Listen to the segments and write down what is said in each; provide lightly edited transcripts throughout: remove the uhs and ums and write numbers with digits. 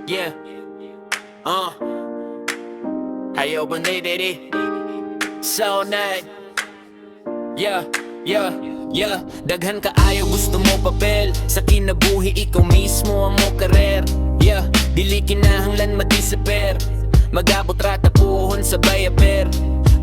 Yeah. Hayo banay so night. Yeah. Daghan ka ayaw, gusto mo papel. Sa kinabuhi, ikaw mismo ang mo karer. Yeah, dili kinahanglan madisappear. Magabot rata puhon sa bayaper.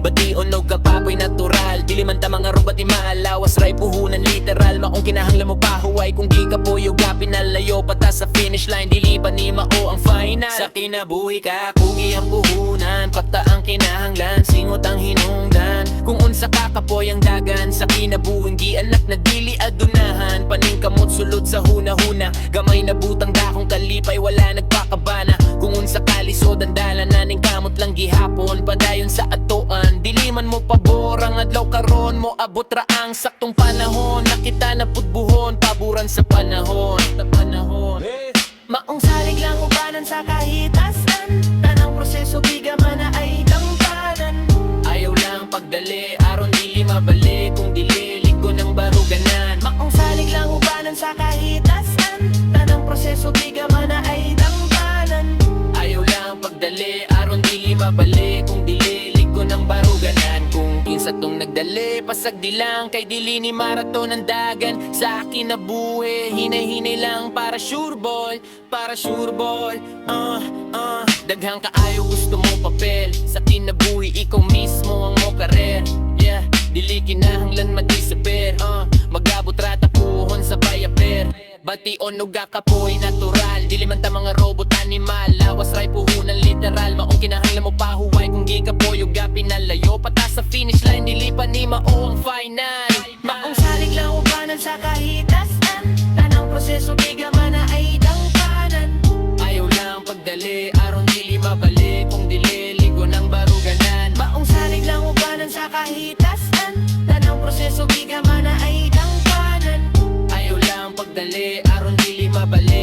Bati onog kapapoy natural. Dili man ta mga robati maalawas. Ray puhunan literal. Maong kinahanglan mo pahuway. Kung di ka po yuga pinalayo pata sa finish line. Dili pa ni mao ang final. Sa kinabuhi ka kugi ang puhunan. Pata ang kinahanglan, singot ang hinungdan. Kung unsa ka kapoy ang dagan. Sa kinabuhing di anak na dili adunahan. Paning kamot sulod sa huna-huna. Gamay na butang dakong kalipay wala nagpakabana. Kung unsa kalisod ang dalan naning kamot lang gihapon. Padayon sa atoan. Dili man mo pabor ang adlaw karon mo abot ra ang saktong panahon. Nakita na pudbuhon paburan sa panahon. Maong salig lang ubanan sa kahitasan. Tanang proseso biga man na ay dampanan. Ayaw lang pagdali aron dili mabalik. Kung dili ligo ng baruganan. Maong salig lang ubanan sa kahitasan. Tanang proseso biga man na ay dampanan. Ayaw lang pagdali aron dili mabalik. Kung dili ligo ng baruganan. Kung kinsa tong nagdali pasag di lang kay dili ni maraton ang dagan. Sa akin na buhi hinay-hinay lang para sure boy. Para sure boy. Daghang kaayo gusto mo papel. Sa kinabuhi ikaw mismo ang mo karer. Yeah, dili kinahanglan madisappear. Magabot rata puhon sa bayaper. Bati onog kapoy natural. Dili man ta mga robot animal. Lawas ray puhunan literal. Maong kinahanglan mo pahuway. Kung gi ka po yuga pinalayo pata sa finish line. Dili pa ni mao ang final. Maong salig lang ubanan sa kahitasan. Tanang proseso giga man na ay dangkanan. Ayaw lang pagdali aron dili mabalik. Kung dili ligo ng baruganan. Maong salig lang ubanan sa kahitasan. Tanang proseso giga man na ay dangkanan. Ayaw lang pagdali aron dili mabalik.